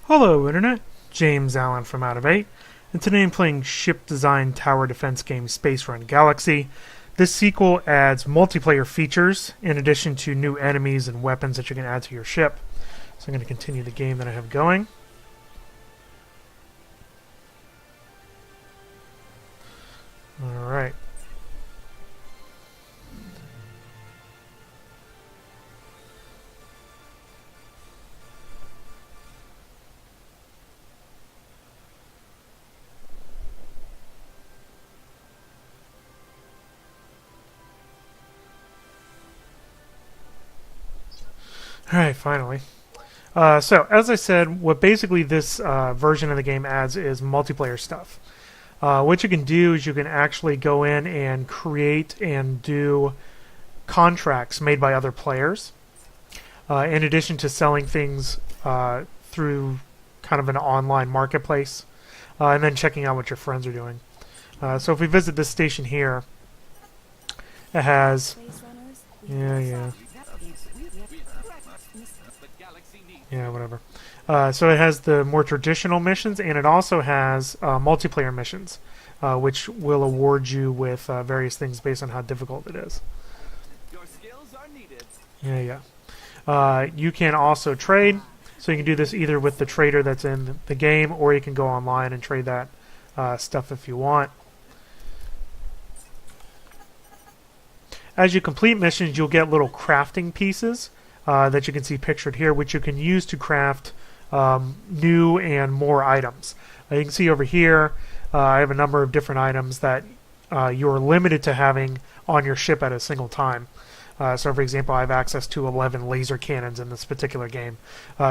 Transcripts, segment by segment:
Hello Internet, James Allen from Out of 8, and today I'm playing ship design tower defense game Space Run Galaxy. This sequel adds multiplayer features in addition to new enemies and weapons that you can add to your ship. So I'm going to continue the game that I have going. Alright. Alright, finally. So, as I said, what basically this version of the game adds is multiplayer stuff. What you can do is you can actually go in and create and do contracts made by other players, in addition to selling things through kind of an online marketplace, and then checking out what your friends are doing. So if we visit this station here, it has... Yeah, whatever. So it has the more traditional missions, and it also has multiplayer missions, which will award you with various things based on how difficult it is. Your skills are needed. Yeah. You can also trade, so you can do this either with the trader that's in the game, or you can go online and trade that stuff if you want. As you complete missions, you'll get little crafting pieces that you can see pictured here, which you can use to craft new and more items. You can see over here, I have a number of different items that you're limited to having on your ship at a single time. So for example, I have access to 11 laser cannons in this particular game.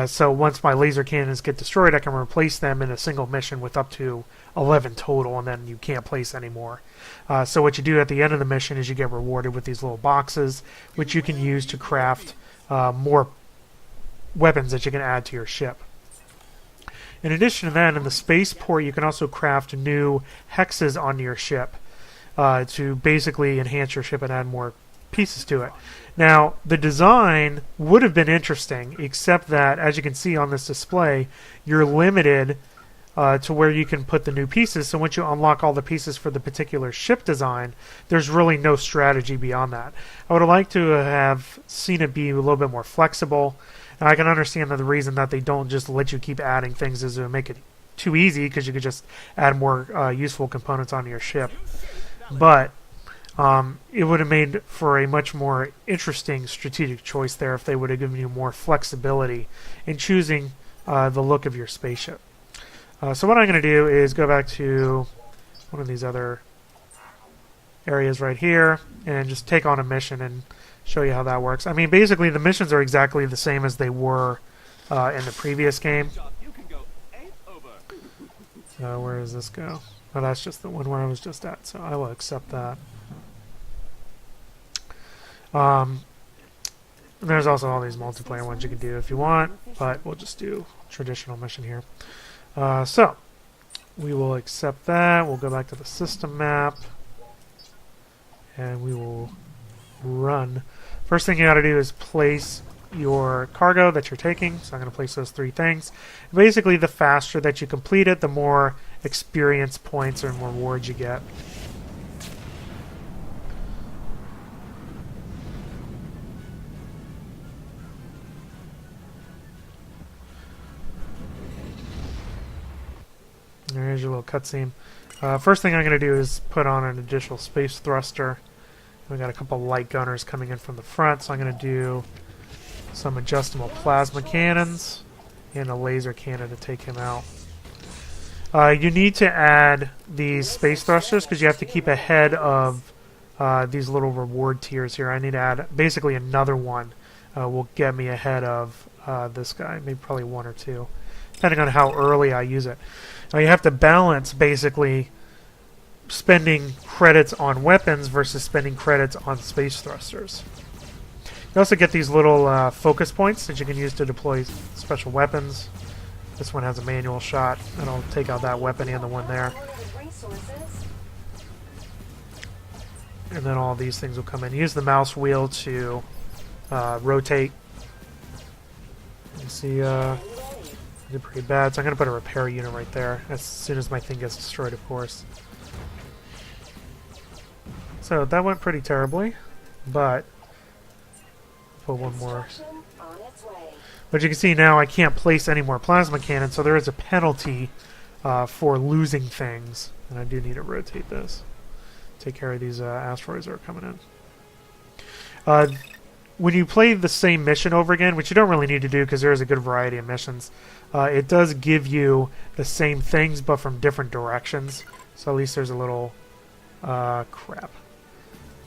So once my laser cannons get destroyed, I can replace them in a single mission with up to 11 total, and then you can't place any more. So what you do at the end of the mission is you get rewarded with these little boxes, which you can use to craft more weapons that you can add to your ship. In addition to that, in the spaceport, you can also craft new hexes onto your ship to basically enhance your ship and add more pieces to it. Now, the design would have been interesting, except that, as you can see on this display, you're limited to where you can put the new pieces. So once you unlock all the pieces for the particular ship design, there's really no strategy beyond that. I would have liked to have seen it be a little bit more flexible. And I can understand that the reason that they don't just let you keep adding things is to make it too easy, because you could just add more useful components onto your ship. But it would have made for a much more interesting strategic choice there if they would have given you more flexibility in choosing the look of your spaceship. So what I'm going to do is go back to one of these other areas right here and just take on a mission and show you how that works. I mean, basically the missions are exactly the same as they were in the previous game. So where does this go? Oh, that's just the one where I was just at, so I will accept that. There's also all these multiplayer ones you can do if you want, but we'll just do traditional mission here. So we will accept that. We'll go back to the system map, and we will run. First thing you got to do is place your cargo that you're taking. So I'm going to place those 3 things. Basically, the faster that you complete it, the more experience points and rewards you get. There's your little cutscene. First thing I'm going to do is put on an additional space thruster. We got a couple light gunners coming in from the front, so I'm going to do some adjustable plasma cannons and a laser cannon to take him out. You need to add these space thrusters because you have to keep ahead of these little reward tiers here. I need to add basically another one will get me ahead of this guy, maybe probably 1 or 2, depending on how early I use it. Now you have to balance basically spending credits on weapons versus spending credits on space thrusters. You also get these little focus points that you can use to deploy special weapons. This one has a manual shot, and I'll take out that weapon and the one there. And then all these things will come in. Use the mouse wheel to rotate. You see I did pretty bad, so I'm going to put a repair unit right there as soon as my thing gets destroyed, of course. So that went pretty terribly, but put one more. But you can see now I can't place any more plasma cannons, so there is a penalty for losing things. And I do need to rotate this. Take care of these asteroids that are coming in. When you play the same mission over again, which you don't really need to do because there is a good variety of missions, it does give you the same things but from different directions. So at least there's a little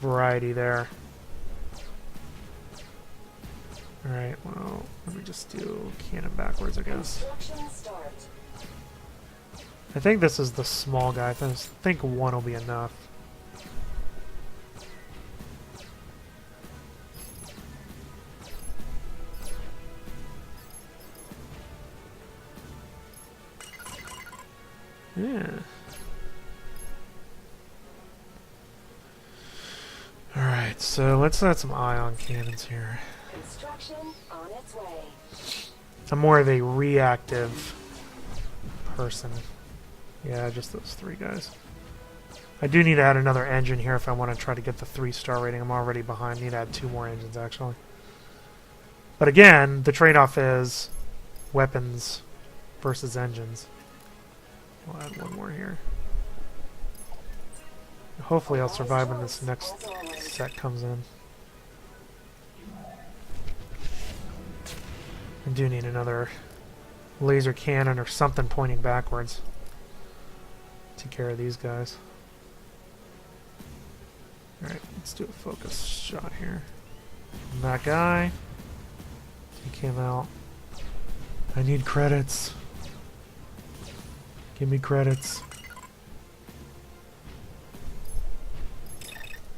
variety there. Alright, well, let me just do cannon backwards, I guess. I think this is the small guy. I think one will be enough. Yeah. Alright, so let's add some ion cannons here. Construction on its way. I'm more of a reactive person. Yeah, just those three guys. I do need to add another engine here if I want to try to get the 3-star rating. I'm already behind. I need to add 2 more engines, actually. But again, the trade-off is weapons versus engines. I'll add one more here. Hopefully I'll survive when this next set comes in. I do need another laser cannon or something pointing backwards. Take care of these guys. Alright, let's do a focus shot here. And that guy. Take him out. I need credits. Give me credits.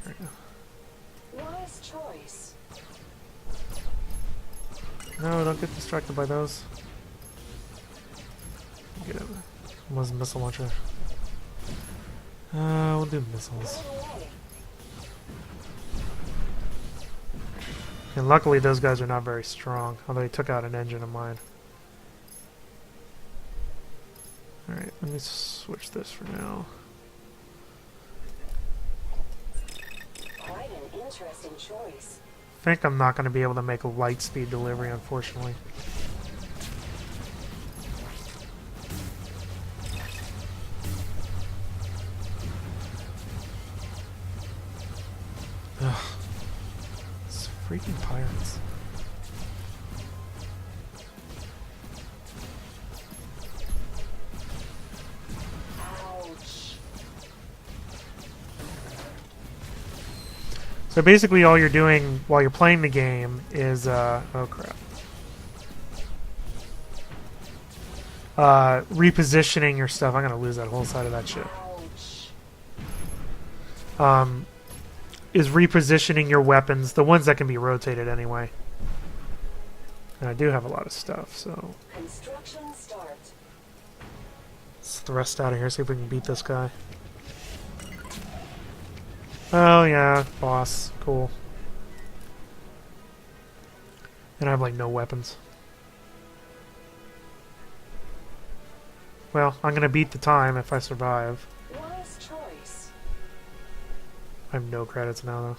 There we go. Wise choice. No, don't get distracted by those. Get it. Was a missile launcher. We'll do missiles. And luckily those guys are not very strong, although he took out an engine of mine. Alright, let me switch this for now. Quite an interesting choice. I think I'm not going to be able to make a light speed delivery, unfortunately. Ugh. It's freaking pirates. Ouch. So basically all you're doing while you're playing the game is, oh crap. Repositioning your stuff. I'm going to lose that whole side of that ship. Ouch. Is repositioning your weapons, the ones that can be rotated anyway. And I do have a lot of stuff, so Construction start. let's thrust out of here, see if we can beat this guy. Oh yeah, boss. Cool. And I have like no weapons. Well, I'm gonna beat the time if I survive. Wise choice. I have no credits now though.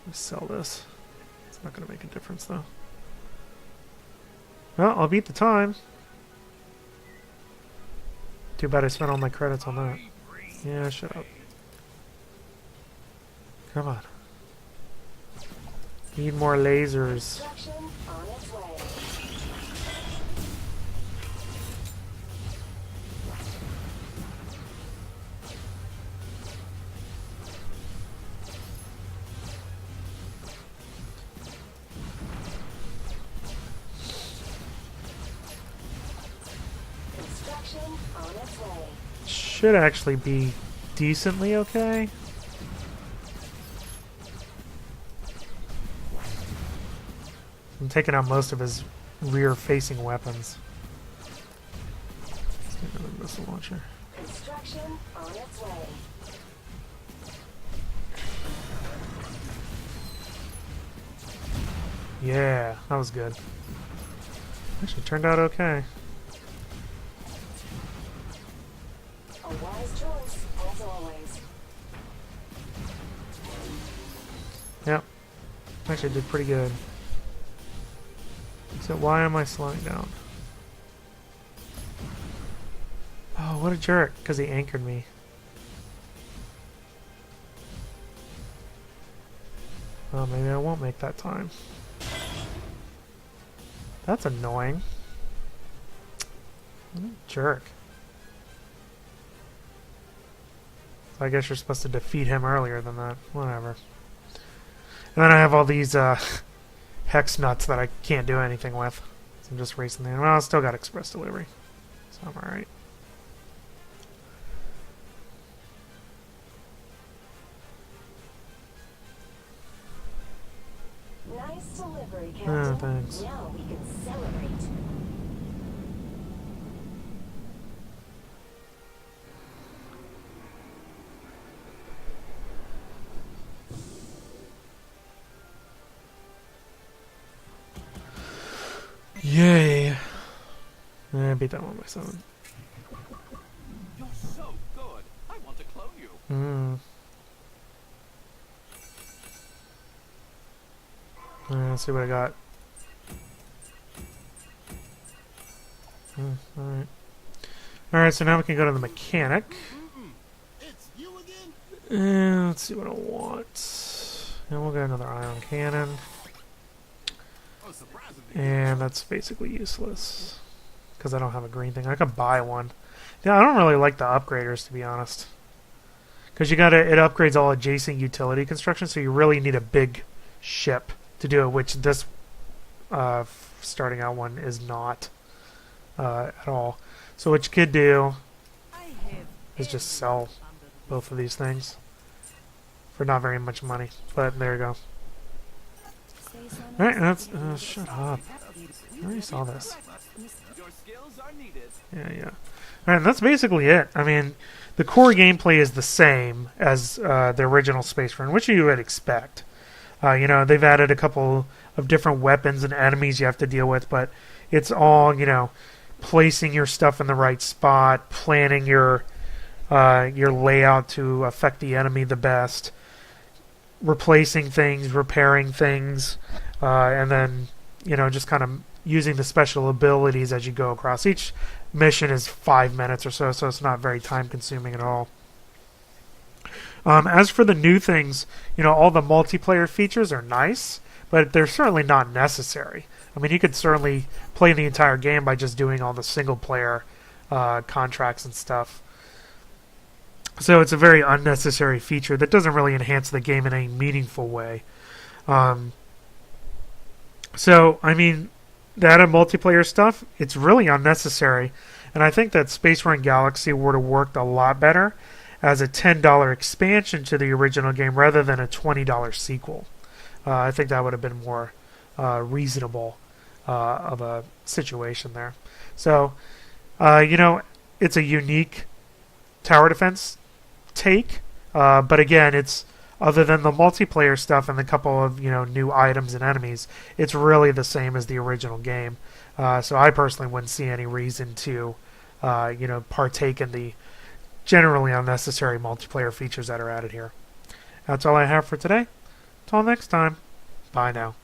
Let's sell this. It's not gonna make a difference though. Well, I'll beat the time. Too bad I spent all my credits on that. Yeah, shut up. Come on. Need more lasers. Construction on its way. Construction on its way. Should actually be decently okay. I'm taking out most of his rear-facing weapons. Let's get another missile launcher. Construction on its way. Yeah, that was good. Actually, turned out okay. A wise choice, as always. Yep. Actually, did pretty good. So why am I slowing down? Oh, what a jerk! Because he anchored me. Oh, maybe I won't make that time. That's annoying. What a jerk. So I guess you're supposed to defeat him earlier than that. Whatever. And then I have all these hex nuts that I can't do anything with. So I'm just racing them. Well, I still got express delivery. So I'm alright. Nice delivery, Oh, Captain. thanks. Now we can celebrate. Yay! I beat that one by 7. You're so good. I want to clone you. Let's see what I got. Alright. Alright, so now we can go to the mechanic. It's you again? And let's see what I want. And we'll get another ion cannon. Oh, surprisingly. And that's basically useless. Because I don't have a green thing. I could buy one. Yeah, I don't really like the upgraders, to be honest. Because it upgrades all adjacent utility construction, so you really need a big ship to do it, which this starting out one is not at all. So what you could do is just sell both of these things for not very much money. But there you go. Alright, that's... shut up. I already saw this. Your skills are needed. Yeah. Alright, that's basically it. I mean, the core gameplay is the same as the original Space Run, which you would expect. They've added a couple of different weapons and enemies you have to deal with, but it's all, placing your stuff in the right spot, planning your layout to affect the enemy the best, replacing things, repairing things, and then, just kind of using the special abilities as you go across. Each mission is 5 minutes or so it's not very time consuming at all. As for the new things, all the multiplayer features are nice, but they're certainly not necessary. I mean, you could certainly play the entire game by just doing all the single-player contracts and stuff. So it's a very unnecessary feature that doesn't really enhance the game in any meaningful way. So, I mean, that and multiplayer stuff, it's really unnecessary. And I think that Space Run Galaxy would have worked a lot better as a $10 expansion to the original game rather than a $20 sequel. I think that would have been more reasonable of a situation there. So, it's a unique tower defense take, but again, it's other than the multiplayer stuff and the couple of new items and enemies, it's really the same as the original game. So I personally wouldn't see any reason to partake in the generally unnecessary multiplayer features that are added here. That's all I have for today. Till next time, bye now.